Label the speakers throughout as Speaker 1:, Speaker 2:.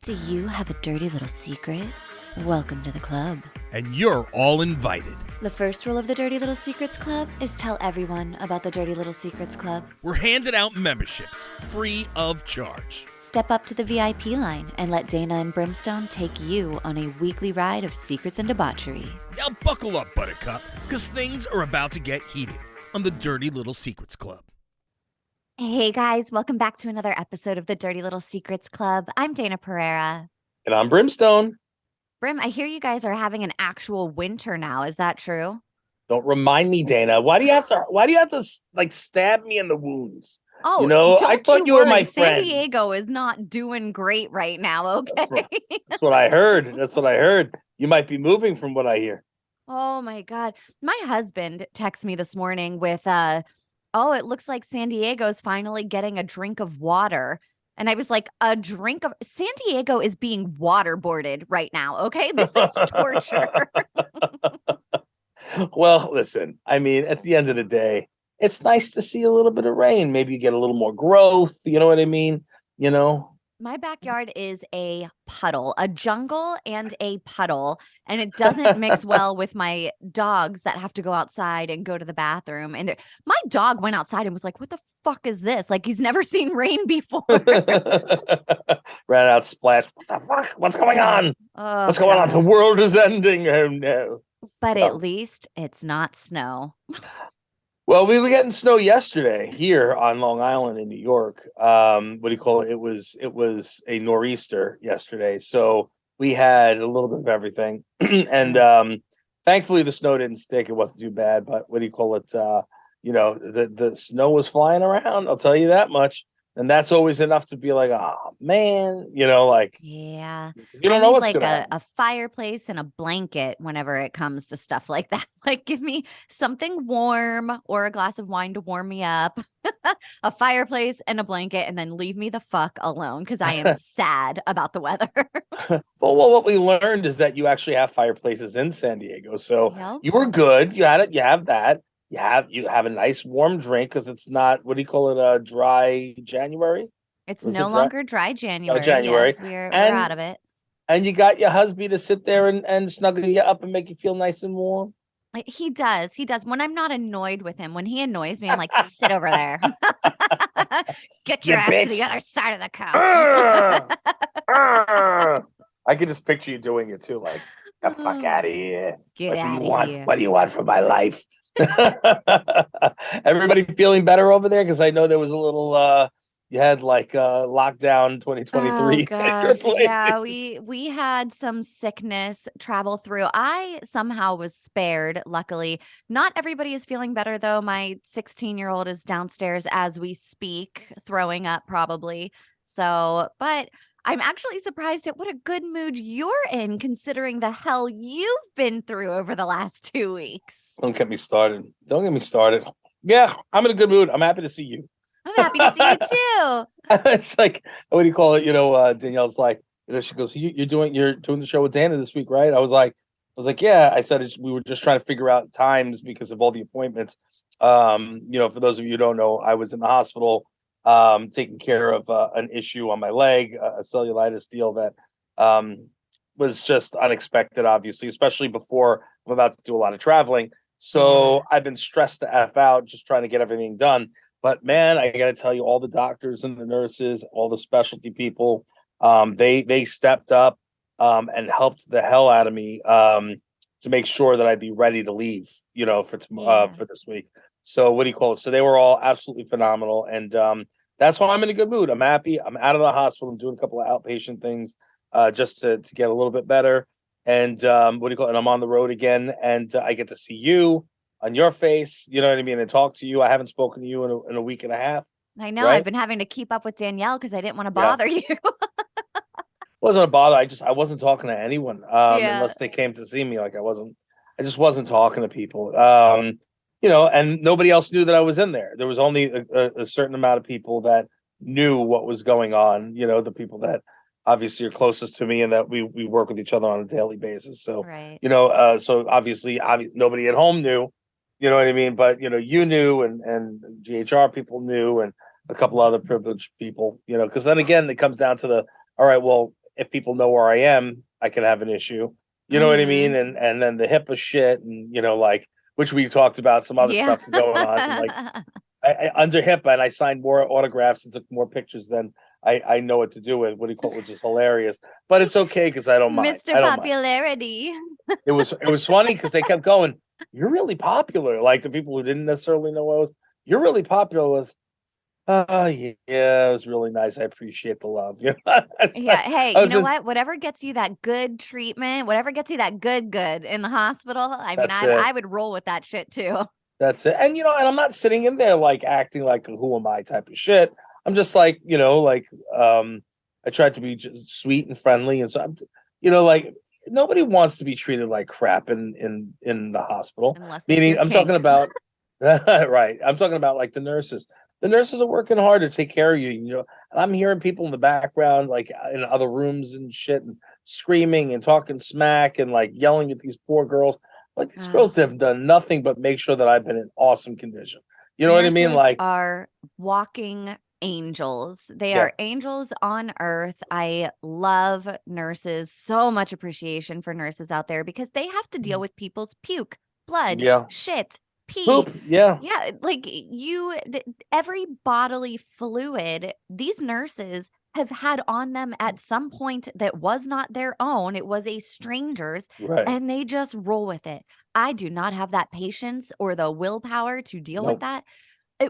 Speaker 1: Do you have a dirty little secret? Welcome to the club.
Speaker 2: And you're all invited.
Speaker 1: The first rule of the Dirty Little Secrets Club is tell everyone about the Dirty Little Secrets Club.
Speaker 2: We're handing out memberships, free of charge.
Speaker 1: Step up to the VIP line and let Dayna and Brimstone take you on a weekly ride of secrets and debauchery.
Speaker 2: Now buckle up, Buttercup, because things are about to get heated on the Dirty Little Secrets Club.
Speaker 1: Hey guys, welcome back to another episode of the Dirty Little Secrets Club. I'm Dayna Pereira.
Speaker 3: And I'm Brimstone.
Speaker 1: Brim, I hear you guys are having an actual winter now. Is that true?
Speaker 3: Don't remind me, Dayna. Why do you have to like stab me in the wounds?
Speaker 1: Oh,
Speaker 3: you know, I thought you were my friend.
Speaker 1: San Diego is not doing great right now, okay?
Speaker 3: That's what I heard. You might be moving from what I hear.
Speaker 1: Oh my God. My husband texted me this morning with it looks like San Diego's finally getting a drink of water. And I was like, San Diego is being waterboarded right now. Okay. This is torture.
Speaker 3: Well, listen, I mean, at the end of the day, it's nice to see a little bit of rain. Maybe you get a little more growth. You know what I mean? You know?
Speaker 1: My backyard is a puddle, a jungle and a puddle, and it doesn't mix well with my dogs that have to go outside and go to the bathroom. And my dog went outside and was like, what the fuck is this? Like, he's never seen rain before.
Speaker 3: Ran out, splash. What the fuck? What's going on?
Speaker 1: Oh,
Speaker 3: What's going on? The world is ending. Oh, no.
Speaker 1: But at least it's not snow.
Speaker 3: Well, we were getting snow yesterday here on Long Island in New York. What do you call it? It was a nor'easter yesterday. So we had a little bit of everything. And thankfully the snow didn't stick. It wasn't too bad. But what do you call it? The snow was flying around. I'll tell you that much. And that's always enough to be like, oh man,
Speaker 1: Yeah.
Speaker 3: You don't know what's
Speaker 1: like
Speaker 3: gonna happen.
Speaker 1: a fireplace and a blanket whenever it comes to stuff like that. Like, give me something warm or a glass of wine to warm me up, a fireplace and a blanket, and then leave me the fuck alone because I am sad about the weather.
Speaker 3: Well, what we learned is that you actually have fireplaces in San Diego. So
Speaker 1: Yep.
Speaker 3: you were good. You had it. You have that. You have a nice warm drink because it's not, what do you call it, a dry January?
Speaker 1: It's
Speaker 3: Was it
Speaker 1: no
Speaker 3: dry?
Speaker 1: longer dry January.
Speaker 3: January.
Speaker 1: Yes, we're
Speaker 3: And-
Speaker 1: out of it.
Speaker 3: And you got your husband to sit there and snuggle you up and make you feel nice and warm.
Speaker 1: He does. When I'm not annoyed with him, when he annoys me, I'm like, sit over there. Get your
Speaker 3: You
Speaker 1: ass to
Speaker 3: bitch.
Speaker 1: the other side of the couch.
Speaker 3: I could just picture you doing it too, like, the fuck out of here.
Speaker 1: Get
Speaker 3: What
Speaker 1: out
Speaker 3: do you
Speaker 1: of
Speaker 3: want?
Speaker 1: here.
Speaker 3: What do you want from my life? Everybody feeling better over there? Because I know there was a little you had like lockdown 2023.
Speaker 1: Oh
Speaker 3: at your
Speaker 1: gosh,
Speaker 3: place.
Speaker 1: yeah, we had some sickness travel through. I somehow was spared, luckily. Not everybody is feeling better though. My 16-year-old is downstairs as we speak, throwing up probably. So, but I'm actually surprised at what a good mood you're in, considering the hell you've been through over the last 2 weeks.
Speaker 3: Don't get me started. Yeah, I'm in a good mood. I'm happy to see you.
Speaker 1: I'm happy to see you too.
Speaker 3: It's like, what do you call it? Danielle's like, she goes, you're doing the show with Dana this week, right? I was like, yeah. I said we were just trying to figure out times because of all the appointments. For those of you who don't know, I was in the hospital taking care of an issue on my leg, a cellulitis deal that was just unexpected, obviously, especially before I'm about to do a lot of traveling. So I've been stressed the F out just trying to get everything done. But man, I got to tell you, all the doctors and the nurses, all the specialty people, they stepped up and helped the hell out of me to make sure that I'd be ready to leave, for this week. So what do you call it? So they were all absolutely phenomenal. And that's why I'm in a good mood. I'm happy. I'm out of the hospital. I'm doing a couple of outpatient things just to get a little bit better. And what do you call it? And I'm on the road again. And I get to see you on your face, you know what I mean? And talk to you. I haven't spoken to you in a week and a half.
Speaker 1: I know.
Speaker 3: Right?
Speaker 1: I've been having to keep up with Danielle because I didn't want to bother you.
Speaker 3: Wasn't a bother. I wasn't talking to anyone
Speaker 1: Yeah.
Speaker 3: unless they came to see me. Like I just wasn't talking to people. And nobody else knew that I was in there. There was only a certain amount of people that knew what was going on. The people that obviously are closest to me and that we work with each other on a daily basis. So,
Speaker 1: Right.
Speaker 3: So obviously nobody at home knew, you know what I mean? But, you knew and GHR people knew and a couple other privileged people, because then again, it comes down to all right, well, if people know where I am, I can have an issue. You know what I mean? And then the HIPAA shit, and like, which we talked about, some other
Speaker 1: Yeah.
Speaker 3: stuff going on. And like, I under HIPAA, and I signed more autographs and took more pictures than I know what to do with. What do you call it? Which is hilarious, but it's okay because I don't mind.
Speaker 1: Mr.
Speaker 3: I don't mind.
Speaker 1: Popularity.
Speaker 3: It was funny because they kept going. You're really popular. Like the people who didn't necessarily know what I was. You're really popular. Was yeah, it was really nice. I appreciate the love. It's
Speaker 1: Yeah.
Speaker 3: like,
Speaker 1: Hey,
Speaker 3: I
Speaker 1: you
Speaker 3: was
Speaker 1: know
Speaker 3: in,
Speaker 1: what? Whatever gets you that good treatment, whatever gets you that good in the hospital. I mean,
Speaker 3: that's it.
Speaker 1: I would roll with that shit too.
Speaker 3: That's it. And and I'm not sitting in there like acting like a who am I type of shit. I'm just like, I tried to be just sweet and friendly. And so I'm like nobody wants to be treated like crap in the hospital.
Speaker 1: Unless it's
Speaker 3: Meaning
Speaker 1: your
Speaker 3: I'm talking
Speaker 1: kink.
Speaker 3: about right. I'm talking about like the nurses. The nurses are working hard to take care of you, and I'm hearing people in the background, like in other rooms and shit, and screaming and talking smack and like yelling at these poor girls. Like these girls have done nothing but make sure that I've been in awesome condition. You know what I mean?
Speaker 1: Nurses
Speaker 3: Like,
Speaker 1: are walking angels. They
Speaker 3: yeah,
Speaker 1: are angels on earth. I love nurses. So much appreciation for nurses out there because they have to deal with people's puke, blood,
Speaker 3: yeah,
Speaker 1: shit, pee.
Speaker 3: poop, yeah,
Speaker 1: Yeah, like every bodily fluid, these nurses have had on them at some point that was not their own. It was a stranger's,
Speaker 3: right.
Speaker 1: and they just roll with it. I do not have that patience or the willpower to deal with
Speaker 3: Nope.
Speaker 1: that.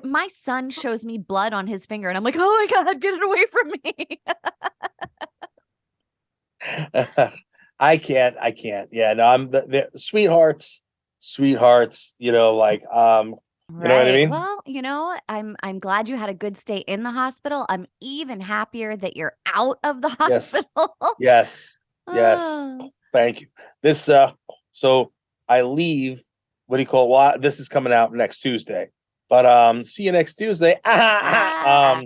Speaker 1: My son shows me blood on his finger, and I'm like, oh my God, get it away from me.
Speaker 3: I can't. Yeah, no, I'm the sweethearts, sweethearts. You know what I
Speaker 1: Right.
Speaker 3: mean?
Speaker 1: Well, I'm glad you had a good stay in the hospital. I'm even happier that you're out of the
Speaker 3: Yes,
Speaker 1: hospital.
Speaker 3: yes, yes.
Speaker 1: Oh.
Speaker 3: Thank you. This so I leave. What do you call it? Well, this is coming out next Tuesday, but see you next Tuesday.
Speaker 1: Ah.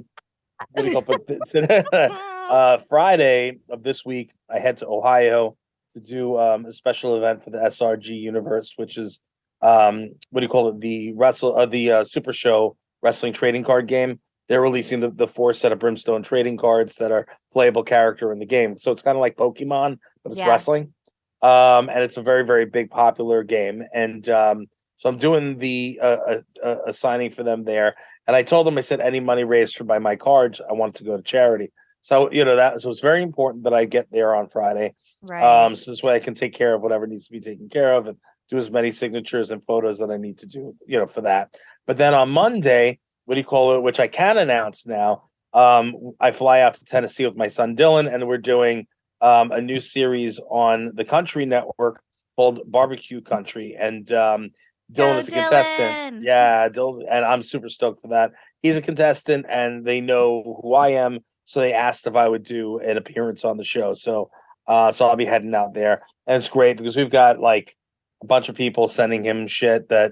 Speaker 3: What do you call it? Friday of this week, I head to Ohio to do a special event for the SRG universe, which is what do you call it? The Super Show wrestling trading card game. They're releasing the 4 set of Brimstone trading cards that are playable character in the game. So it's kind of like Pokemon, but it's
Speaker 1: Yeah.
Speaker 3: wrestling. And it's a very, very big popular game. And so I'm doing the signing for them there. And I told them, I said, any money raised by my cards, I want it to go to charity. So, so it's very important that I get there on Friday.
Speaker 1: Right.
Speaker 3: So this way I can take care of whatever needs to be taken care of and do as many signatures and photos that I need to do, for that. But then on Monday, what do you call it, which I can announce now, I fly out to Tennessee with my son Dylan, and we're doing a new series on the Country Network called Barbecue Country. And Dylan is a contestant.
Speaker 1: Dylan.
Speaker 3: Yeah, Dylan, and I'm super stoked for that. He's a contestant, and they know who I am, so they asked if I would do an appearance on the show. So I'll be heading out there, and it's great because we've got like a bunch of people sending him shit that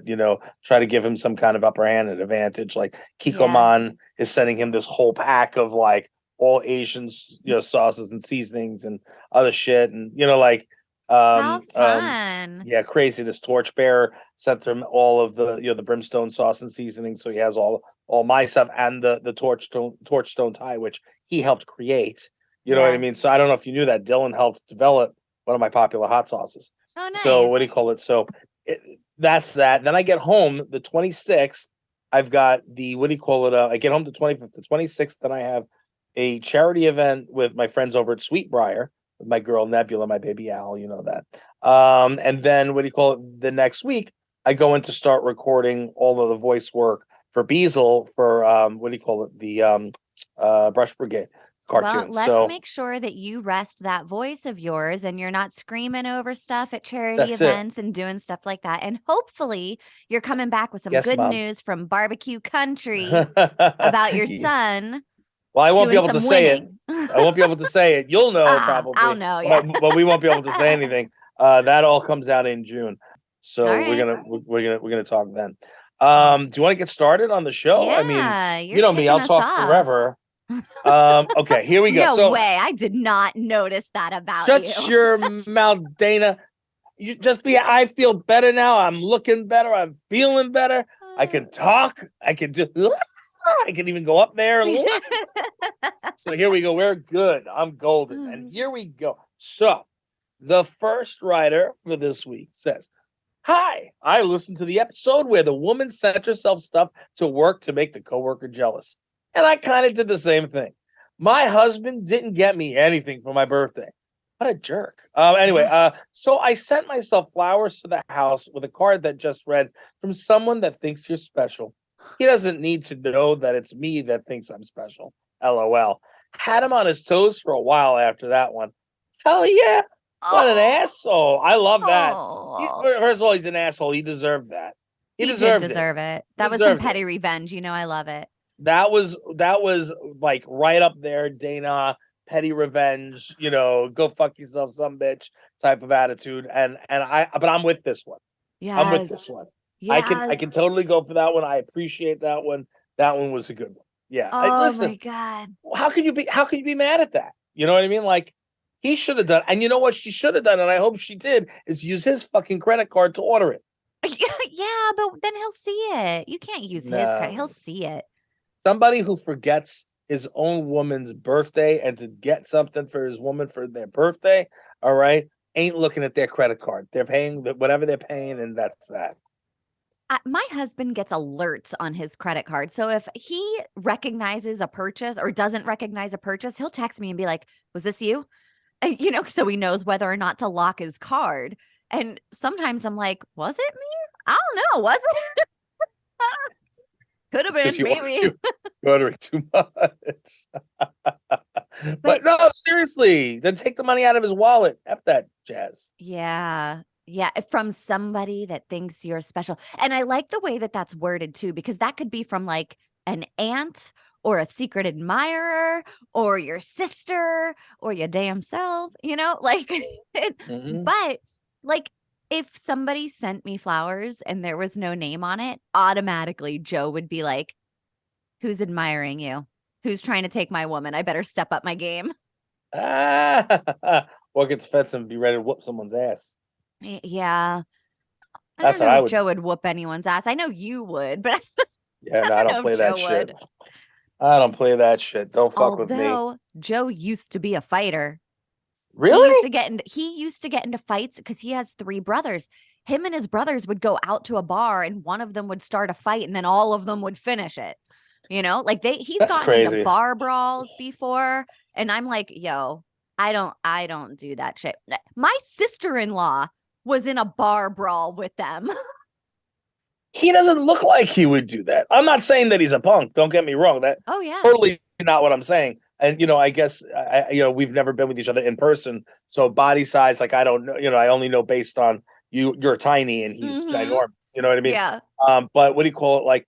Speaker 3: try to give him some kind of upper hand and advantage. Like Kikoman is sending him this whole pack of like all Asian sauces and seasonings and other shit, and
Speaker 1: How fun.
Speaker 3: yeah, crazy. This Torchbearer sent him all of the Brimstone sauce and seasoning, so he has all my stuff and the Torchstone tie, which he helped create. You know what I mean? So I don't know if you knew that Dylan helped develop one of my popular hot sauces.
Speaker 1: Oh, nice.
Speaker 3: So what do you call it? So that's that. Then I get home the 26th. I've got the what do you call it? I get home the 25th, the 26th. Then I have a charity event with my friends over at Sweetbriar with my girl Nebula, my baby Al. You know that. And then what do you call it? The next week, I go in to start recording all of the voice work for Beazle for what do you call it? The Brush Brigade cartoon.
Speaker 1: Well, let's make sure that you rest that voice of yours and you're not screaming over stuff at charity events and doing stuff like that. And hopefully you're coming back with some good news from Barbecue Country about your son.
Speaker 3: Well, I won't be able to say it. I won't be able to say it. You'll know probably.
Speaker 1: I'll know, yeah.
Speaker 3: But we won't be able to say anything. That all comes out in June. So
Speaker 1: right.
Speaker 3: we're gonna talk then. Do you want to get started on the show?
Speaker 1: Yeah,
Speaker 3: I mean, you know me, I'll talk forever. Okay, here we go.
Speaker 1: No way. I did not notice that about you.
Speaker 3: Shut your mouth, Dayna. You just I feel better now. I'm looking better. I'm feeling better. I can talk. I can do I can even go up there. So here we go. We're good. I'm golden. And here we go. So the first writer for this week says, "Hi, I listened to the episode where the woman sent herself stuff to work to make the coworker jealous. And I kind of did the same thing. My husband didn't get me anything for my birthday. What a jerk." So I sent myself flowers to the house with a card that just read, "From someone that thinks you're special. He doesn't need to know that it's me that thinks I'm special. LOL. Had him on his toes for a while after that one. Hell yeah. What an asshole. I love that.
Speaker 1: Oh,
Speaker 3: First of all, he's an asshole. He deserved that. He
Speaker 1: he did
Speaker 3: deserved it.
Speaker 1: deserve it.
Speaker 3: He
Speaker 1: That was some
Speaker 3: deserved
Speaker 1: petty
Speaker 3: it.
Speaker 1: revenge. I love it.
Speaker 3: That was like right up there, Dayna, petty revenge, go fuck yourself, some bitch type of attitude. But I'm with this one. I'm with this
Speaker 1: Yes.
Speaker 3: one. I can
Speaker 1: Yes.
Speaker 3: totally go for that one. I appreciate that one. That one was a good one. Yeah.
Speaker 1: Oh
Speaker 3: Listen,
Speaker 1: my God.
Speaker 3: how can you be mad at that? You know what I mean? Like he should have done, and you know what she should have done, and I hope she did, is use his fucking credit card to order it.
Speaker 1: Yeah, but then he'll see it. You can't use his credit. He'll
Speaker 3: No.
Speaker 1: see it.
Speaker 3: Somebody who forgets his own woman's birthday and to get something for his woman for their birthday, all right, ain't looking at their credit card. They're paying whatever they're paying, and that's that.
Speaker 1: My husband gets alerts on his credit card. So if he recognizes a purchase or doesn't recognize a purchase, he'll text me and be like, "Was this you?" And, so he knows whether or not to lock his card. And sometimes I'm like, "Was it me? I don't know. Was it?" Could have
Speaker 3: Because
Speaker 1: been, maybe.
Speaker 3: you're ordering too much.
Speaker 1: But
Speaker 3: But no, seriously, then take the money out of his wallet. F that jazz.
Speaker 1: yeah. Yeah, from somebody that thinks you're special. And I like the way that that's worded too, because that could be from like an aunt or a secret admirer or your sister or your damn self, like,
Speaker 3: Mhm.
Speaker 1: but like if somebody sent me flowers and there was no name on it, automatically Joe would be like, "Who's admiring you? Who's trying to take my woman? I better step up my game."
Speaker 3: Or get defensive and be ready to whoop someone's ass.
Speaker 1: Yeah. I
Speaker 3: That's
Speaker 1: don't
Speaker 3: what
Speaker 1: know
Speaker 3: I
Speaker 1: if
Speaker 3: would.
Speaker 1: Joe would whoop anyone's ass. I know you would, but
Speaker 3: Yeah,
Speaker 1: I
Speaker 3: no, I
Speaker 1: don't
Speaker 3: don't
Speaker 1: know if
Speaker 3: play that
Speaker 1: Joe
Speaker 3: shit.
Speaker 1: would.
Speaker 3: I don't play that shit. Don't fuck with me.
Speaker 1: Although Joe used to be a fighter.
Speaker 3: Really?
Speaker 1: He used to get into fights because he has 3 brothers. Him and his brothers would go out to a bar and one of them would start a fight and then all of them would finish it. Like he's
Speaker 3: That's
Speaker 1: gotten into
Speaker 3: crazy.
Speaker 1: bar brawls before and I'm like, "Yo, I don't do that shit." My sister-in-law was in a bar brawl with them.
Speaker 3: He doesn't look like he would do that. I'm not saying that he's a punk. Don't get me wrong. That
Speaker 1: Oh yeah.
Speaker 3: totally not what I'm saying. And I guess we've never been with each other in person, so body size, like I don't know. I only know based on you're tiny and he's
Speaker 1: Mhm.
Speaker 3: ginormous. You know what I mean?
Speaker 1: Yeah.
Speaker 3: But what do you call it? Like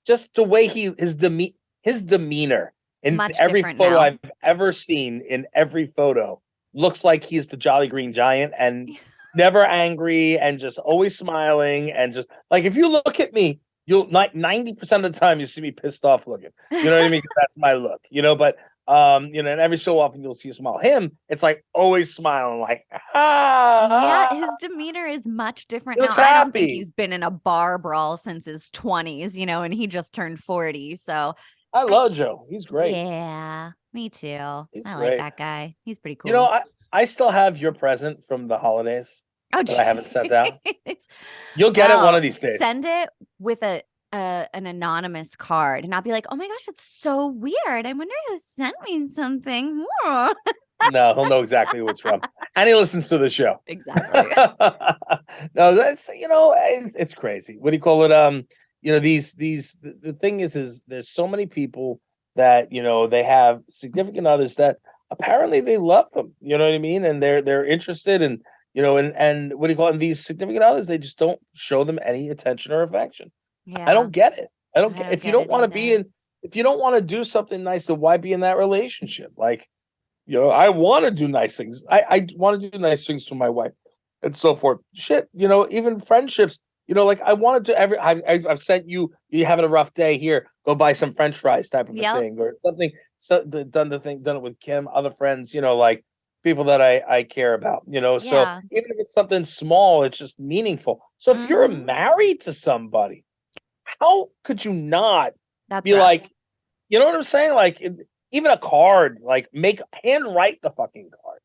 Speaker 3: just the way his demeanor in
Speaker 1: Much
Speaker 3: every
Speaker 1: different
Speaker 3: photo
Speaker 1: now.
Speaker 3: I've ever seen, in every photo, looks like he's the Jolly Green Giant and never angry and just always smiling and just like if you look at me, you'll like 90% of the time you see me pissed off looking. You know what I mean? 'Cause that's my look. But and every so often you'll see a smile. Him, it's like always smiling, like
Speaker 1: Yeah,
Speaker 3: ah,
Speaker 1: his demeanor is much different
Speaker 3: he
Speaker 1: now.
Speaker 3: looks
Speaker 1: I don't think
Speaker 3: happy.
Speaker 1: he's been in a bar brawl since his 20s, and he just turned 40. So
Speaker 3: I
Speaker 1: I
Speaker 3: love Joe. He's great.
Speaker 1: yeah, me too.
Speaker 3: He's
Speaker 1: I like
Speaker 3: great.
Speaker 1: that guy. He's pretty
Speaker 3: You know,
Speaker 1: cool.
Speaker 3: I still have your present from the holidays
Speaker 1: Oh,
Speaker 3: that I haven't sent out.
Speaker 1: jeez.
Speaker 3: You'll get it one
Speaker 1: Well,
Speaker 3: of these days.
Speaker 1: send it with an anonymous card, and I'll be like, "Oh my gosh, it's so weird. I wonder who sent me something."
Speaker 3: No, he'll know exactly who it's from, and he listens to the show.
Speaker 1: Exactly.
Speaker 3: No, that's it's crazy. What do you call it? The thing is there's so many people that they have significant others that apparently they love them. You know what I mean? And they're interested in and what do you call it? And these significant others, they just don't show them any attention or affection. I
Speaker 1: Yeah,
Speaker 3: don't get it. I don't
Speaker 1: I
Speaker 3: get
Speaker 1: don't
Speaker 3: if you
Speaker 1: get
Speaker 3: don't
Speaker 1: it
Speaker 3: want to be
Speaker 1: either.
Speaker 3: in if you don't want to do something nice, then why be in that relationship? Like, I want to do nice things. I want to do nice things for my wife and so forth. Shit, even friendships. Like I wanted to I've sent you. You having a rough day here? Go buy some French fries, type of a
Speaker 1: Yep.
Speaker 3: thing, or something. So done it with Kim, other friends. Like people that I care about. So
Speaker 1: Yeah.
Speaker 3: even if it's something small, it's just meaningful. So if you're
Speaker 1: Mhm.
Speaker 3: married to somebody, how could you not
Speaker 1: That's
Speaker 3: be
Speaker 1: rough.
Speaker 3: like, you know what I'm saying? Like even a card, like handwrite the fucking card.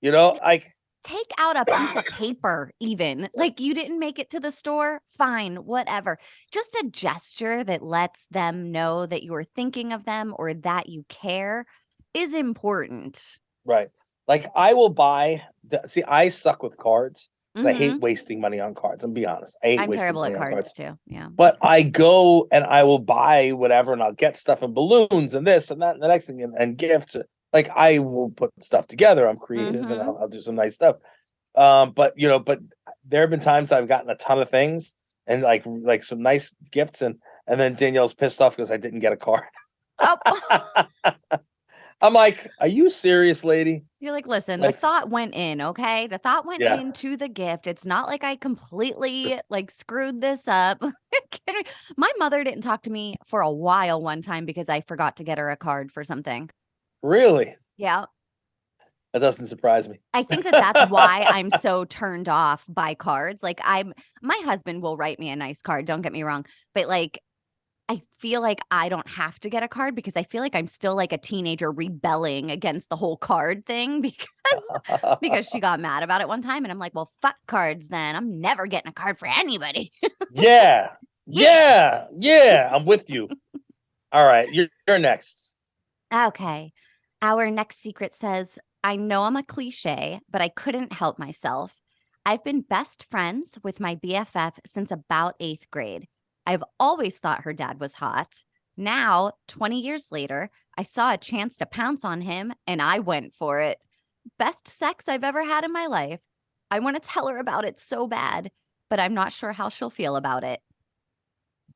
Speaker 3: You know, like
Speaker 1: Take out a piece of paper, even like you didn't make it to the store. Fine, whatever. Just a gesture that lets them know that you're thinking of them or that you care is important.
Speaker 3: right. Like I will buy. See, I suck with cards because I hate
Speaker 1: Hmm.
Speaker 3: wasting money on cards. I'm be honest. I hate
Speaker 1: I'm
Speaker 3: wasting
Speaker 1: terrible at
Speaker 3: money on
Speaker 1: cards
Speaker 3: cards.
Speaker 1: too. Yeah.
Speaker 3: But I go and I will buy whatever, and I'll get stuff and balloons and this and that and the next thing and gifts. Like I will put stuff together. I'm creative and
Speaker 1: Hmm.
Speaker 3: I'll do some nice stuff. But but there have been times I've gotten a ton of things and like some nice gifts and then Danielle's pissed off because I didn't get a card.
Speaker 1: Oh,
Speaker 3: I'm like, are you serious, lady?
Speaker 1: you're like, listen, the
Speaker 3: Like,
Speaker 1: thought went in, okay? The thought went
Speaker 3: yeah,
Speaker 1: into the gift. It's not like I completely like screwed this up. My mother didn't talk to me for a while one time because I forgot to get her a card for something.
Speaker 3: really?
Speaker 1: Yeah.
Speaker 3: That doesn't surprise me.
Speaker 1: I think that that's why I'm so turned off by cards. Like my husband will write me a nice card, don't get me wrong, but like I feel like I don't have to get a card because I feel like I'm still like a teenager rebelling against the whole card thing because she got mad about it one time and I'm like, "Well, fuck cards then. I'm never getting a card for anybody."
Speaker 3: Yeah,
Speaker 1: Yeah.
Speaker 3: yeah. I'm with you. All right, you're next.
Speaker 1: Okay. Our next secret says, I know I'm a cliche, but I couldn't help myself. I've been best friends with my BFF since about eighth grade. I've always thought her dad was hot. Now, 20 years later, I saw a chance to pounce on him and I went for it. Best sex I've ever had in my life. I want to tell her about it so bad, but I'm not sure how she'll feel about it.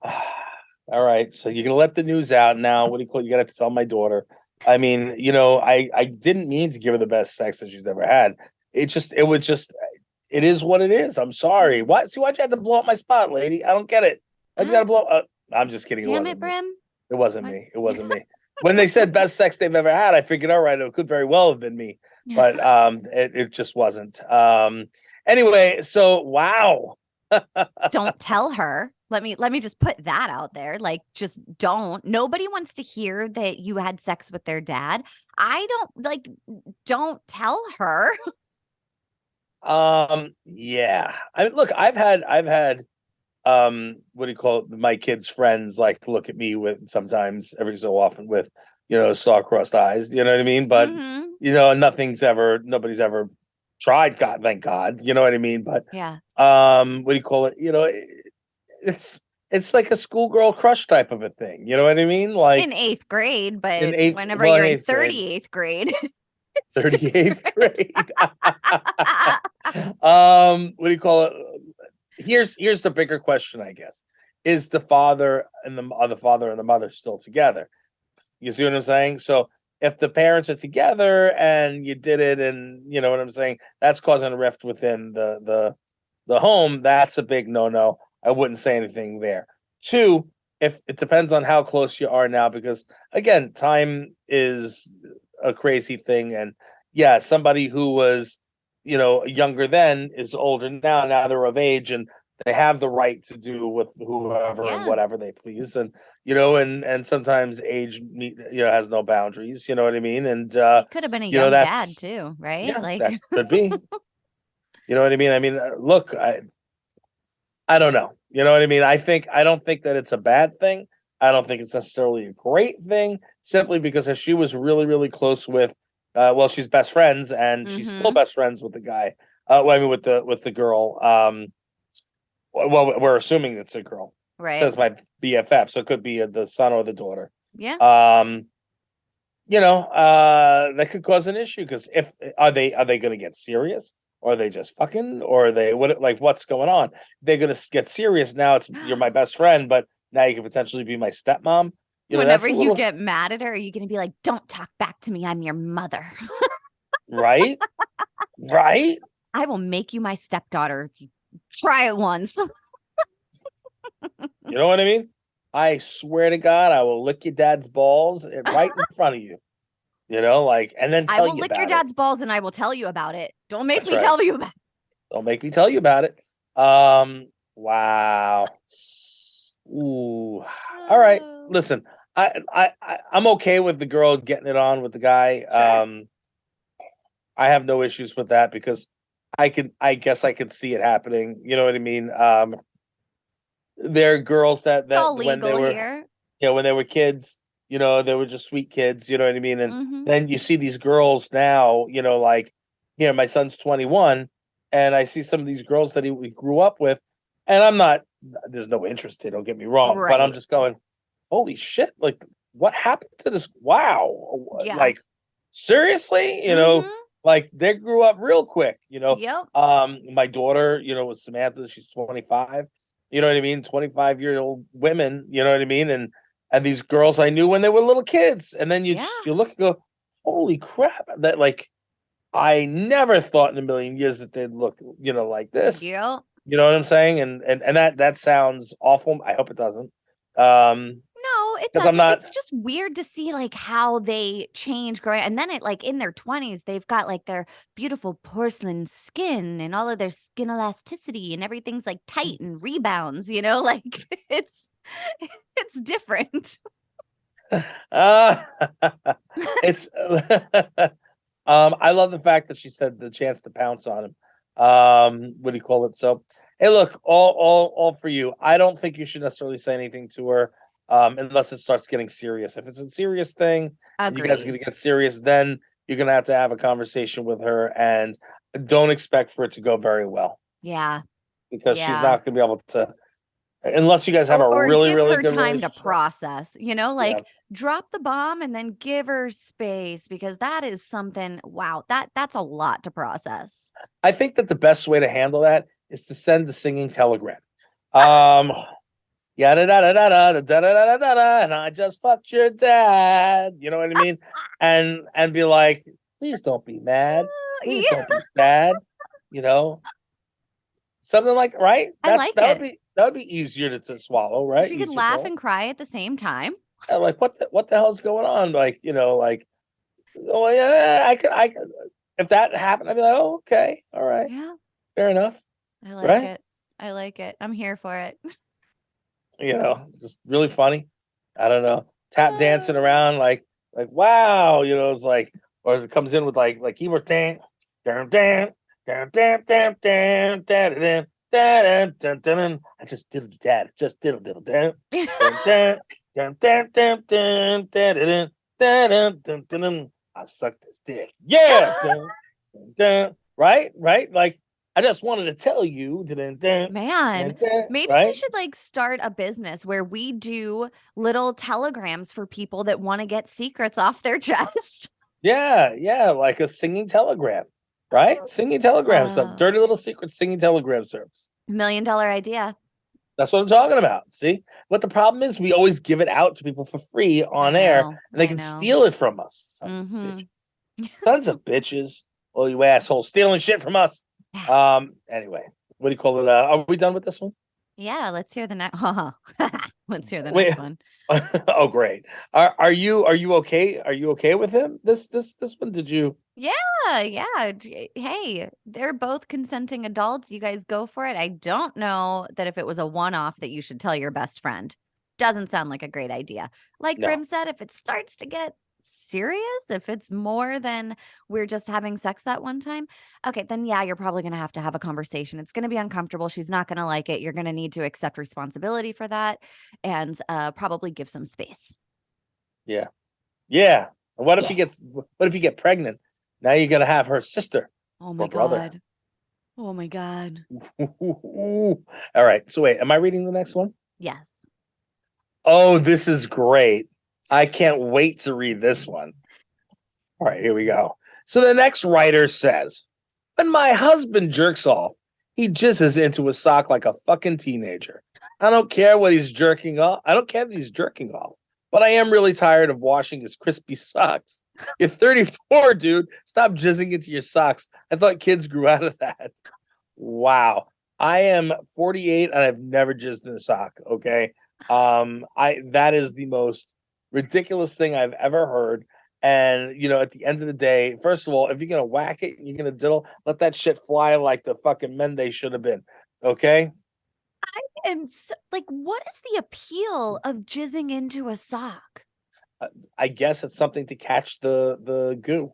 Speaker 3: All right, so you're gonna let the news out now. What do you call it? You gotta tell my daughter. I mean, I didn't mean to give her the best sex that she's ever had. It is what it is. I'm sorry. Why'd you have to blow up my spot, lady? I don't get it. Why'd you gotta blow I'm just kidding. It
Speaker 1: Damn it,
Speaker 3: wasn't me.
Speaker 1: Brim.
Speaker 3: It wasn't
Speaker 1: What?
Speaker 3: me. It wasn't me. When they said best sex they've ever had, I figured, all right, it could very well have been me, but it just wasn't. Anyway, so wow.
Speaker 1: Don't tell her. Let me just put that out there. Like just don't. Nobody wants to hear that you had sex with their dad. I don't tell her.
Speaker 3: Yeah. I mean, look, I've had what do you call it? My kids' friends like look at me with sometimes every so often with, star-crossed eyes, you know what I mean? But
Speaker 1: Mhm.
Speaker 3: nobody's ever tried, God, thank God, you know what I mean? But
Speaker 1: Yeah.
Speaker 3: what do you call it? It's like a schoolgirl crush type of a thing, you know what I mean?
Speaker 1: In
Speaker 3: Like
Speaker 1: 8th grade,
Speaker 3: in
Speaker 1: but
Speaker 3: eighth,
Speaker 1: whenever
Speaker 3: well, in
Speaker 1: you're in
Speaker 3: eighth grade,
Speaker 1: 38th grade, it's
Speaker 3: 38th
Speaker 1: different.
Speaker 3: grade. What do you call it? Here's the bigger question, I guess. Is the father and the father and the mother still together? You see what I'm saying? So if the parents are together and you did it, and you know what I'm saying, that's causing a rift within the home. That's a big no. I wouldn't say anything there. Two, if it depends on how close you are now, because again, time is a crazy thing, and yeah, somebody who was younger then is older now. Now they're of age and they have the right to do with whoever and
Speaker 1: Yeah.
Speaker 3: whatever they please, and and sometimes age has no boundaries. You know what I mean? And
Speaker 1: He could have been a young dad
Speaker 3: that's
Speaker 1: too, right?
Speaker 3: yeah,
Speaker 1: Like
Speaker 3: that could be. You know what I mean? I mean, look, I don't know. You know what I mean? I don't think that it's a bad thing. I don't think it's necessarily a great thing, simply because if she was really, really close with, well, she's best friends and she's still
Speaker 1: mhm.
Speaker 3: best friends with the guy. Well, I mean, with the girl. Well, we're assuming it's a girl. It
Speaker 1: Right.
Speaker 3: says my BFF, so it could be the son or the daughter.
Speaker 1: Yeah.
Speaker 3: Um, that could cause an issue because if are they going to get serious, or are they just fucking, or are they what's going on? They're going to get serious now. You're my best friend, but now you could potentially be my stepmom.
Speaker 1: Whenever
Speaker 3: That's a
Speaker 1: you
Speaker 3: little
Speaker 1: get mad at her, are you going to be like, "Don't talk back to me. I'm your mother."
Speaker 3: right, right.
Speaker 1: I will make you my stepdaughter if you try it once.
Speaker 3: You know what I mean? I swear to God, I will lick your dad's balls right in front of you. And then
Speaker 1: I
Speaker 3: tell
Speaker 1: will
Speaker 3: you
Speaker 1: lick your
Speaker 3: about it.
Speaker 1: dad's balls and I will tell you about it. Don't make
Speaker 3: That's
Speaker 1: me
Speaker 3: right.
Speaker 1: tell you about it.
Speaker 3: Don't make me tell you about it. Wow. Ooh. All right. listen, I'm okay with the girl getting it on with the guy.
Speaker 1: Sure.
Speaker 3: I have no issues with that because I guess I could see it happening. You know what I mean? There are girls
Speaker 1: It's all
Speaker 3: when they
Speaker 1: legal
Speaker 3: were,
Speaker 1: here.
Speaker 3: when they were kids, they were just sweet kids. You know what I mean? And
Speaker 1: Hmm.
Speaker 3: then you see these girls now. Like my son's 21, and I see some of these girls that we grew up with, and I'm not. There's no interest in. Don't get me wrong, but I'm
Speaker 1: Right.
Speaker 3: just going, holy shit! Like, what happened to this? Wow!
Speaker 1: Yeah.
Speaker 3: Like, seriously?
Speaker 1: Hmm.
Speaker 3: Like they grew up real quick.
Speaker 1: Yep.
Speaker 3: My daughter, with Samantha, she's 25. You know what I mean? 25-year-old women. You know what I mean? And these girls I knew when they were little kids, and then
Speaker 1: Yeah.
Speaker 3: you look and go, holy crap! That like I never thought in a million years that they'd look, like this.
Speaker 1: Yep.
Speaker 3: You know what I'm saying? And that sounds awful. I hope it doesn't.
Speaker 1: No, it
Speaker 3: Because I'm
Speaker 1: doesn't.
Speaker 3: not.
Speaker 1: It's just weird to see like how they change growing, and then it like in their 20s, they've got like their beautiful porcelain skin and all of their skin elasticity and everything's like tight and rebounds, like it's it's different.
Speaker 3: Uh, it's. I love the fact that she said the chance to pounce on him. What do you call it? So, hey, look, all for you. I don't think you should necessarily say anything to her, unless it starts getting serious. If it's a serious thing, and you guys are
Speaker 1: Agreed.
Speaker 3: gonna get serious, then you're gonna have to have a conversation with her, and don't expect for it to go very well
Speaker 1: Yeah.
Speaker 3: because she's
Speaker 1: Yeah.
Speaker 3: not gonna be able to, unless you guys have a
Speaker 1: Or
Speaker 3: really,
Speaker 1: give
Speaker 3: really
Speaker 1: her
Speaker 3: good
Speaker 1: time to
Speaker 3: relationship.
Speaker 1: process,
Speaker 3: Yeah,
Speaker 1: like drop the bomb and then give her space because that is something, wow, that's a lot to process.
Speaker 3: I think that the best way to handle that is to send the singing telegram. Um, yada da da da da da da da da da, and I just fucked your dad. You know what I mean? And be like, please don't be mad. Please
Speaker 1: Yeah,
Speaker 3: don't be sad. You know, something like right.
Speaker 1: I like it.
Speaker 3: That would be easier to swallow, right?
Speaker 1: She could
Speaker 3: Easier
Speaker 1: laugh
Speaker 3: for
Speaker 1: and cry at the same time.
Speaker 3: like what the hell's going on? Like like oh yeah, I could if that happened, I'd be like, oh okay, all right,
Speaker 1: Yeah,
Speaker 3: fair enough,
Speaker 1: I like
Speaker 3: right?
Speaker 1: it. I like it. I'm here for it.
Speaker 3: Just really funny. I don't know, tap dancing around like wow, it's like, or it comes in with like keyboard dan dan dan dan dan dan dan dan dan dan dan. I just diddle dad, just diddle diddle dan dan dan dan dan dan dan dan dan dan dan. I suck this dick, yeah, dun, dun, dun. Right, like I just wanted to tell you, dun, dun,
Speaker 1: Man,
Speaker 3: dun, dun,
Speaker 1: maybe we
Speaker 3: right.
Speaker 1: should like start a business where we do little telegrams for people that want to get secrets off their chest.
Speaker 3: Yeah, like a singing telegram, right? Singing telegram stuff.
Speaker 1: Uh,
Speaker 3: Dirty little secret singing telegram service.
Speaker 1: $1 million idea.
Speaker 3: That's what I'm talking about. See? But the problem is we always give it out to people for free
Speaker 1: I
Speaker 3: on air
Speaker 1: know.
Speaker 3: and they
Speaker 1: I
Speaker 3: can
Speaker 1: know.
Speaker 3: steal it from us. Sons of
Speaker 1: Mm-hmm.
Speaker 3: bitches. Sons of bitches. Oh, you assholes stealing shit from us. Anyway, what do you call it? Are we done with this one?
Speaker 1: Yeah, let's hear the next. Let's hear the
Speaker 3: Wait.
Speaker 1: next one.
Speaker 3: Oh, great. Are you okay? Are you okay with him? This one? Did you?
Speaker 1: Yeah. Hey, they're both consenting adults. You guys go for it. I don't know that if it was a one-off that you should tell your best friend. Doesn't sound like a great idea. Like
Speaker 3: No.
Speaker 1: Brim said, if it starts to get serious, if it's more than we're just having sex that one time, okay, then yeah, you're probably going to have a conversation. It's going to be uncomfortable. She's not going to like it. You're going to need to accept responsibility for that and probably give some space.
Speaker 3: Yeah. Yeah. And what if
Speaker 1: Yeah.
Speaker 3: what if you get pregnant? Now you're gonna have her sister
Speaker 1: Oh my
Speaker 3: or brother.
Speaker 1: God. Oh my God.
Speaker 3: All right. So wait, am I reading the next one?
Speaker 1: Yes.
Speaker 3: Oh, this is great. I can't wait to read this one. All right, here we go. So the next writer says, when my husband jerks off, he jizzes into a sock like a fucking teenager. I don't care what he's jerking off. I don't care that he's jerking off, but I am really tired of washing his crispy socks. You're 34, dude. Stop jizzing into your socks. I thought kids grew out of that. Wow. I am 48 and I've never jizzed in a sock. Okay. That is the most ridiculous thing I've ever heard. And at the end of the day, first of all, if you're gonna whack it and you're gonna diddle, let that shit fly like the fucking men they should have been. Okay.
Speaker 1: And so, like, what is the appeal of jizzing into a sock?
Speaker 3: I guess it's something to catch the goo.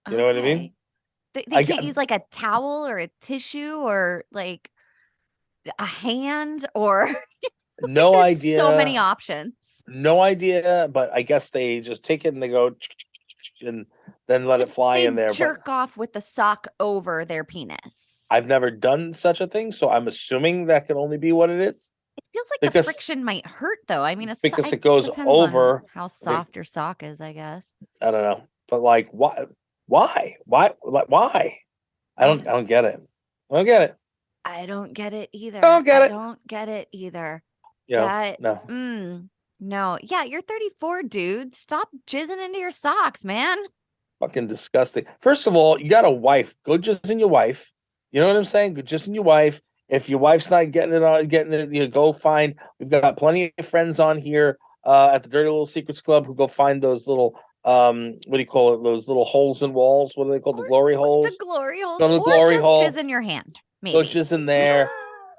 Speaker 3: You know what I mean?
Speaker 1: Okay. They
Speaker 3: I
Speaker 1: can't
Speaker 3: got
Speaker 1: use like a towel or a tissue or like a hand or like
Speaker 3: no
Speaker 1: there's so many
Speaker 3: idea,
Speaker 1: options.
Speaker 3: no idea, but I guess they just take it and they go and then let it fly in
Speaker 1: They
Speaker 3: there. But
Speaker 1: jerk off with the sock over their penis.
Speaker 3: I've never done such a thing, so I'm assuming that can only be what it is
Speaker 1: It feels like the
Speaker 3: because
Speaker 1: friction might hurt though. I mean,
Speaker 3: it
Speaker 1: it
Speaker 3: goes
Speaker 1: depends on
Speaker 3: over.
Speaker 1: how
Speaker 3: Okay,
Speaker 1: soft your sock is, I guess.
Speaker 3: I don't know, but like, why?
Speaker 1: I
Speaker 3: I don't get it. I don't get it.
Speaker 1: I don't get it
Speaker 3: I
Speaker 1: either.
Speaker 3: don't get
Speaker 1: I
Speaker 3: it.
Speaker 1: don't get it either.
Speaker 3: You know,
Speaker 1: That
Speaker 3: no.
Speaker 1: no. Yeah, you're 34, dude. Stop jizzing into your socks, man.
Speaker 3: Fucking disgusting. First of all, you got a wife. Go just in your wife. You know what I'm saying? Go just in your wife. If your wife's not getting it, you go find. We've got plenty of friends on here at the Dirty Little Secrets Club who go find those little what do you call it? Those little holes in walls. What are they called? The
Speaker 1: Or
Speaker 3: glory
Speaker 1: the
Speaker 3: holes.
Speaker 1: glory holes,
Speaker 3: Go to the
Speaker 1: or
Speaker 3: glory
Speaker 1: just
Speaker 3: hole.
Speaker 1: jizz in your hand,
Speaker 3: Go
Speaker 1: maybe.
Speaker 3: jizz in there.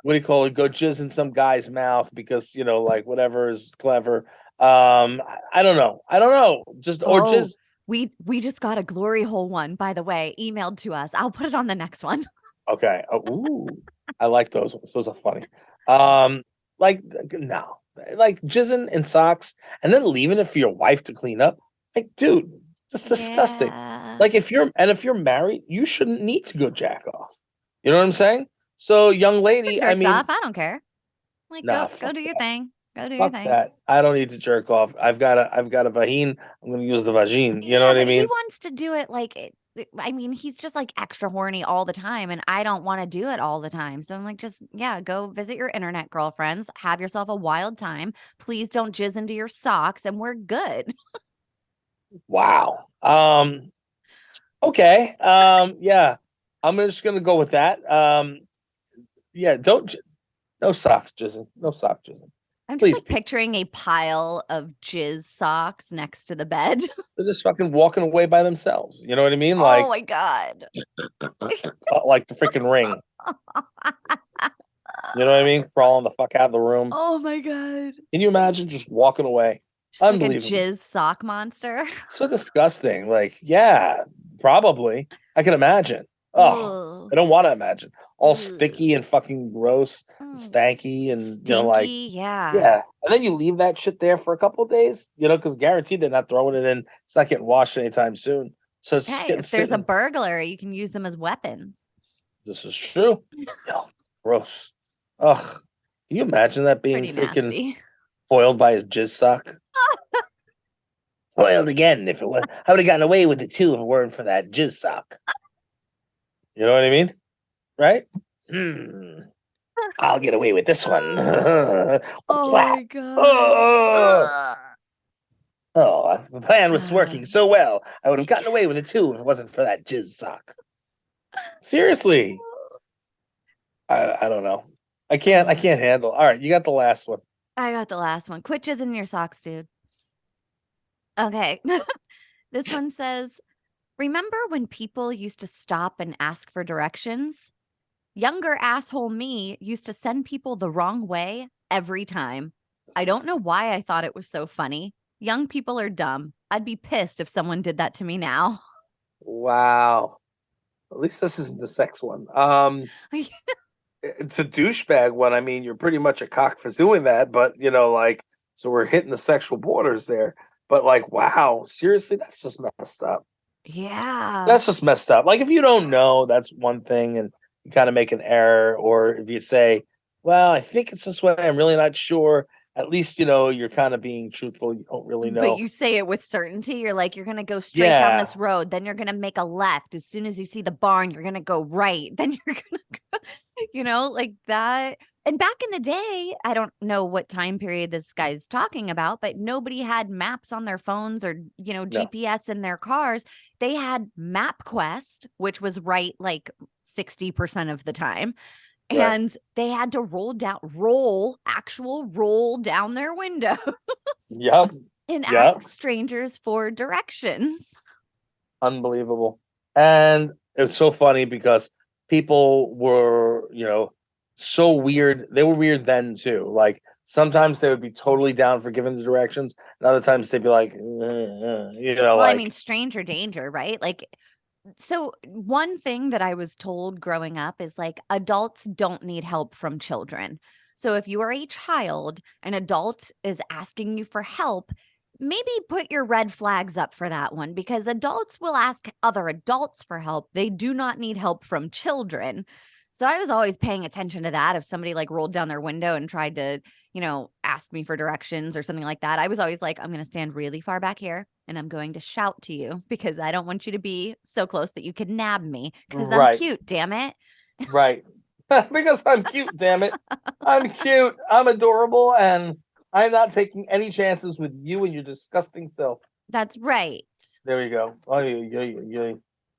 Speaker 3: What do you call it? Go jizz in some guy's mouth because like whatever is clever. I don't know. I don't know. Just or
Speaker 1: Oh,
Speaker 3: jizz.
Speaker 1: we just got a glory hole one, by the way, emailed to us. I'll put it on the next one.
Speaker 3: Okay. Oh, ooh, I like those ones. Those are funny. Like no, like jizzing in socks and then leaving it for your wife to clean up. Like, dude, that's disgusting.
Speaker 1: Yeah.
Speaker 3: Like if you're married, you shouldn't need to go jack off. You know what I'm saying? So, young lady, I
Speaker 1: Jerks
Speaker 3: mean,
Speaker 1: off. I don't care. Like
Speaker 3: nah,
Speaker 1: go
Speaker 3: fuck
Speaker 1: do your
Speaker 3: that.
Speaker 1: thing. Go do your
Speaker 3: Fuck
Speaker 1: thing.
Speaker 3: that. I don't need to jerk off. I've got a vagine. I'm gonna use the vagine. You know
Speaker 1: Yeah,
Speaker 3: what I
Speaker 1: but he
Speaker 3: mean?
Speaker 1: wants to do it like I mean, he's just like extra horny all the time, and I don't want to do it all the time. So I'm like, just yeah, go visit your internet girlfriends, have yourself a wild time. Please don't jizz into your socks, and we're good.
Speaker 3: Wow. Okay. Yeah. I'm just gonna go with that. Yeah, no socks, Jizzing. No sock jizzing.
Speaker 1: I'm just
Speaker 3: Please,
Speaker 1: like picturing a pile of jizz socks next to the bed.
Speaker 3: they're just fucking walking away by themselves. You know what I mean?
Speaker 1: Oh my god.
Speaker 3: Like the freaking ring. You know what I mean? Crawling the fuck out of the room.
Speaker 1: Oh my god.
Speaker 3: Can you imagine just walking away?
Speaker 1: Just like a
Speaker 3: Unbelievable.
Speaker 1: jizz sock monster.
Speaker 3: So disgusting. Like, yeah, probably. I can imagine. Oh,
Speaker 1: Ugh.
Speaker 3: I don't want to imagine. All
Speaker 1: Ugh.
Speaker 3: sticky and fucking gross,
Speaker 1: Mm.
Speaker 3: stanky, and like,
Speaker 1: Stinky, yeah.
Speaker 3: yeah. And then you leave that shit there for a couple of days, because guaranteed they're not throwing it in. It's not getting washed anytime soon. So it's just
Speaker 1: Hey,
Speaker 3: getting
Speaker 1: if there's a
Speaker 3: sitting.
Speaker 1: burglar, you can use them as weapons.
Speaker 3: This is true. Oh, gross. Ugh. Can you imagine that being
Speaker 1: Pretty
Speaker 3: freaking
Speaker 1: nasty.
Speaker 3: foiled by his jizz sock? Foiled again. If it was, I would have gotten away with it too if it weren't for that jizz sock. You know what I mean? Right? I'll get away with this one.
Speaker 1: Oh
Speaker 3: Flat.
Speaker 1: my god.
Speaker 3: Oh,
Speaker 1: Ugh.
Speaker 3: the plan was
Speaker 1: Uh,
Speaker 3: working so well. I would have gotten away with it too if it wasn't for that jizz sock. Seriously. I don't know. I can't handle. All right, you got the last one.
Speaker 1: I got the last one. Quit jizzing in your socks, dude. Okay. This one says, remember when people used to stop and ask for directions? Younger asshole me used to send people the wrong way every time. I don't know why I thought it was so funny. Young people are dumb. I'd be pissed if someone did that to me now.
Speaker 3: Wow. At least this isn't the sex one. It's a douchebag one. I mean, you're pretty much a cock for doing that, but like, so we're hitting the sexual borders there. But like, wow, seriously, that's just messed up.
Speaker 1: Yeah.
Speaker 3: That's just messed up. Like, if you don't know, that's one thing, and you kind of make an error, or if you say, "Well, I think it's this way. I'm really not sure." At least you're kind of being truthful. You don't really
Speaker 1: But
Speaker 3: know.
Speaker 1: you say it with certainty. You're like, you're going to go straight down
Speaker 3: Yeah,
Speaker 1: this road. Then you're going to make a left. As soon as you see the barn, you're going to go right. Then you're going to go, like that. And back in the day, I don't know what time period this guy's talking about, but nobody had maps on their phones or,
Speaker 3: no,
Speaker 1: GPS in their cars. They had MapQuest, which was right like 60% of the time.
Speaker 3: right.
Speaker 1: And they had to roll down their window
Speaker 3: Yep,
Speaker 1: and
Speaker 3: yep.
Speaker 1: ask strangers for directions.
Speaker 3: Unbelievable. And it's so funny because people were, so weird. They were weird then too. Like sometimes they would be totally down for giving the directions, and other times they'd be like,
Speaker 1: Well, I mean,
Speaker 3: like
Speaker 1: stranger danger, right? Like, so one thing that I was told growing up is like adults don't need help from children. So if you are a child, an adult is asking you for help, maybe put your red flags up for that one because adults will ask other adults for help. They do not need help from children. So I was always paying attention to that. If somebody like rolled down their window and tried to, ask me for directions or something like that, I was always like, I'm going to stand really far back here and I'm going to shout to you because I don't want you to be so close that you could nab me because I'm
Speaker 3: right,
Speaker 1: cute, damn it.
Speaker 3: right. Because I'm cute, damn it. I'm cute. I'm adorable, and I'm not taking any chances with you and your disgusting self.
Speaker 1: That's right.
Speaker 3: There we go. Oh, yeah.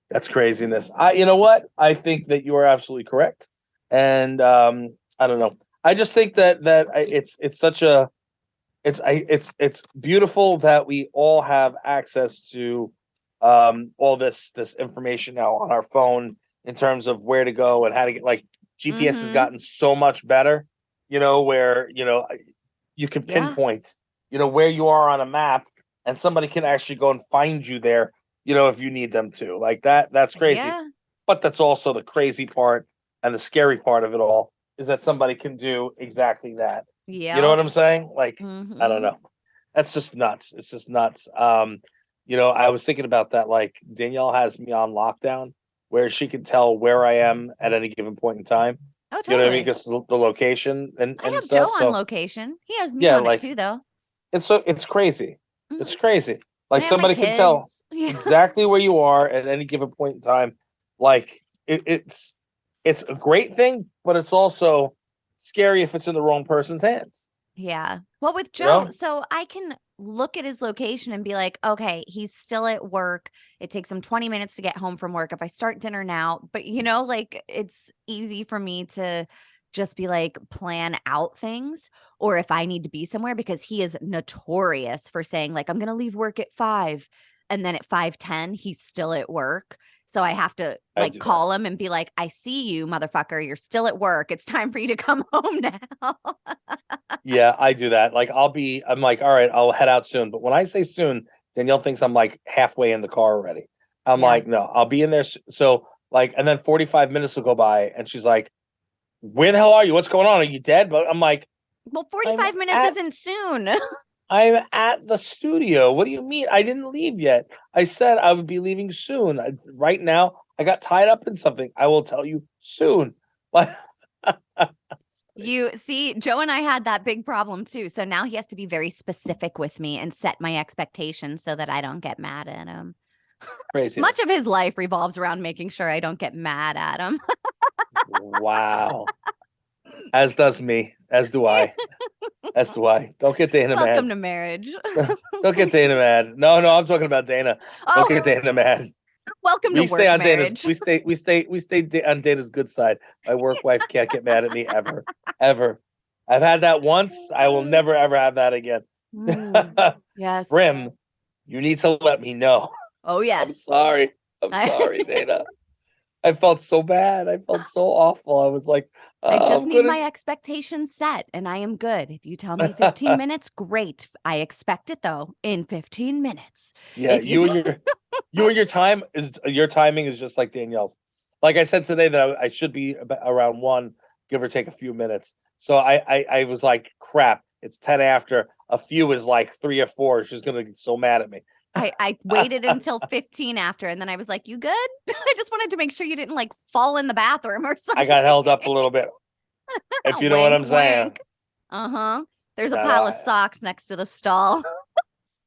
Speaker 3: That's craziness. You know what? I think that you are absolutely correct, and I don't know. I just think that it's such a it's beautiful that we all have access to all this information now on our phone in terms of where to go and how to get like GPS has
Speaker 1: Mhm.
Speaker 3: gotten so much better, where you can
Speaker 1: Yeah.
Speaker 3: pinpoint, where you are on a map and somebody can actually go and find you there, if you need them to. Like that's crazy.
Speaker 1: Yeah.
Speaker 3: But that's also the crazy part and the scary part of it all is that somebody can do exactly that. You know
Speaker 1: Yep.
Speaker 3: what I'm saying? Like, I don't
Speaker 1: Mhm.
Speaker 3: know. That's just nuts. It's just nuts. I was thinking about that. Like Danielle has me on lockdown where she can tell where I am at any given point in time.
Speaker 1: Oh,
Speaker 3: You know what I mean?
Speaker 1: totally.
Speaker 3: Because the location and
Speaker 1: I have Joe
Speaker 3: stuff.
Speaker 1: on
Speaker 3: So
Speaker 1: location. He has me
Speaker 3: yeah,
Speaker 1: on it
Speaker 3: like
Speaker 1: too, though.
Speaker 3: it's crazy.
Speaker 1: Mhm.
Speaker 3: It's crazy.
Speaker 1: And
Speaker 3: Like
Speaker 1: I have my
Speaker 3: somebody can tell
Speaker 1: kids. Yeah.
Speaker 3: exactly where you are at any given point in time. Like it's a great thing, but it's also scary if it's in the wrong person's hands.
Speaker 1: Yeah. Well, with
Speaker 3: You
Speaker 1: Joe,
Speaker 3: know?
Speaker 1: so I can look at his location and be like, okay, he's still at work. It takes him 20 minutes to get home from work. If I start dinner now, but like it's easy for me to just be like plan out things or if I need to be somewhere because he is notorious for saying like I'm going to leave work at 5 and then at 5:10 he's still at work. So I have to
Speaker 3: I
Speaker 1: like
Speaker 3: do that.
Speaker 1: call him and be like, I see you, motherfucker. You're still at work. It's time for you to come home now.
Speaker 3: Yeah, I do that. Like I'm like, all right, I'll head out soon. But when I say soon, Danielle thinks I'm like halfway in the car already. I'm
Speaker 1: Yeah.
Speaker 3: like, no, I'll be in there. So like, and then 45 minutes will go by and she's like, where the hell are you? What's going on? Are you dead? But I'm like,
Speaker 1: Well,
Speaker 3: I'm
Speaker 1: 45 minutes
Speaker 3: at
Speaker 1: isn't soon.
Speaker 3: I'm at the studio. What do you mean? I didn't leave yet. I said I would be leaving soon. Right now, I got tied up in something. I will tell you soon. Like,
Speaker 1: You see, Joe and I had that big problem too. So now he has to be very specific with me and set my expectations so that I don't get mad at him. Much of
Speaker 3: craziness.
Speaker 1: his life revolves around making sure I don't get mad at him.
Speaker 3: Wow. As does me. As do I. As do I. Don't get Dana
Speaker 1: Welcome
Speaker 3: mad.
Speaker 1: to marriage.
Speaker 3: Don't get Dana mad. No, I'm talking about Dana. Don't
Speaker 1: Oh,
Speaker 3: get Dana mad.
Speaker 1: welcome to
Speaker 3: We stay
Speaker 1: work
Speaker 3: on Dana's.
Speaker 1: marriage.
Speaker 3: We stay on Dana's good side. My work wife can't get mad at me ever, ever. I've had that once. I will never ever have that again.
Speaker 1: Mm, yes.
Speaker 3: Brim, you need to let me know.
Speaker 1: Oh,
Speaker 3: I'm
Speaker 1: yes.
Speaker 3: sorry. I'm sorry, Dana. I felt so bad. I felt so awful. I was like,
Speaker 1: I just
Speaker 3: I'm
Speaker 1: need
Speaker 3: gonna.
Speaker 1: my expectations set and I am good. If you tell me 15 minutes, great. I expect it though in 15 minutes.
Speaker 3: Yeah,
Speaker 1: If you
Speaker 3: you and your timing is just like Danielle's. Like I said today that I should be around 1, give or take a few minutes. So I was like, crap. It's 10 after. A few is like 3 or 4. She's gonna get so mad at me.
Speaker 1: I waited until 15 after and then I was like, "You good?" I just wanted to make sure you didn't like fall in the bathroom or
Speaker 3: I
Speaker 1: something.
Speaker 3: got held up a little bit, if you know what
Speaker 1: Wink,
Speaker 3: I'm saying.
Speaker 1: wink. Uh-huh. There's a
Speaker 3: No,
Speaker 1: pile of
Speaker 3: no,
Speaker 1: socks next to the stall.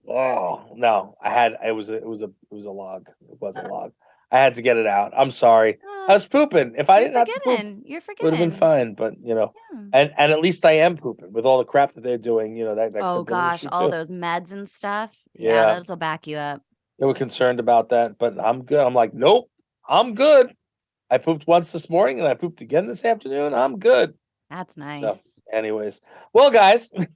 Speaker 3: oh no, I had it was a log. It was a log. I had to get it out. I'm sorry. I was pooping. If I
Speaker 1: You're
Speaker 3: didn't have to poop,
Speaker 1: forgiven. You're
Speaker 3: it would have been
Speaker 1: forgiven.
Speaker 3: fine. But
Speaker 1: Yeah.
Speaker 3: and at least I am pooping with all the crap that they're doing. That
Speaker 1: Oh
Speaker 3: could be an
Speaker 1: gosh,
Speaker 3: issue
Speaker 1: all
Speaker 3: too.
Speaker 1: those meds and stuff. Yeah,
Speaker 3: Yeah,
Speaker 1: those will back you up.
Speaker 3: they were concerned about that, but I'm good. I'm like, nope, I'm good. I pooped once this morning and I pooped again this afternoon. I'm good.
Speaker 1: That's
Speaker 3: So,
Speaker 1: nice.
Speaker 3: anyways, well, guys, now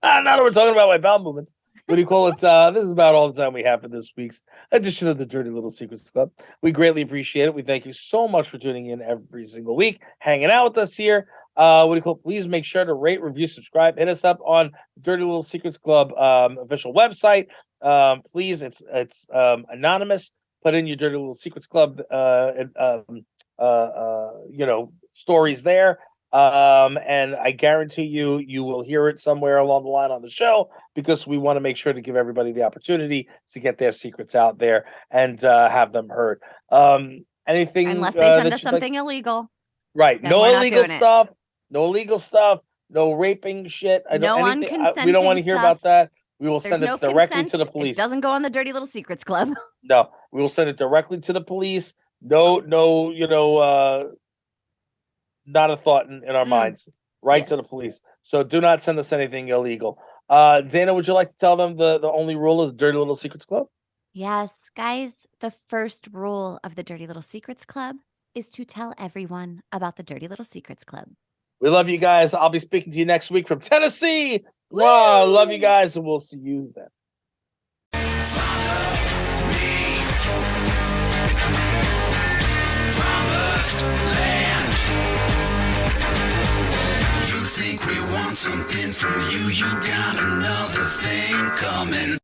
Speaker 3: that we're talking about my bowel movements, what do you call it? This is about all the time we have for this week's edition of the Dirty Little Secrets Club. We greatly appreciate it. We thank you so much for tuning in every single week, hanging out with us here. Please make sure to rate, review, subscribe. Hit us up on Dirty Little Secrets Club official website. Please, it's anonymous. Put in your Dirty Little Secrets Club, stories there. And I guarantee you will hear it somewhere along the line on the show, because we want to make sure to give everybody the opportunity to get their secrets out there and have them heard. Anything
Speaker 1: unless they send us something illegal,
Speaker 3: right? No illegal stuff.
Speaker 1: It.
Speaker 3: No illegal stuff. No raping shit.
Speaker 1: We don't
Speaker 3: want to hear about that. We will send it directly to the police.
Speaker 1: It doesn't go on the Dirty Little Secrets Club.
Speaker 3: No, we will send it directly to the police. No, not a thought in our minds. Right to the police. So do not send us anything illegal. Dayna, would you like to tell them the only rule of the Dirty Little Secrets Club?
Speaker 1: Yes, guys. The first rule of the Dirty Little Secrets Club is to tell everyone about the Dirty Little Secrets Club.
Speaker 3: We love you guys. I'll be speaking to you next week from Tennessee. Wow, love you guys, and we'll see you then.
Speaker 4: You think we want something from you, you got another thing coming.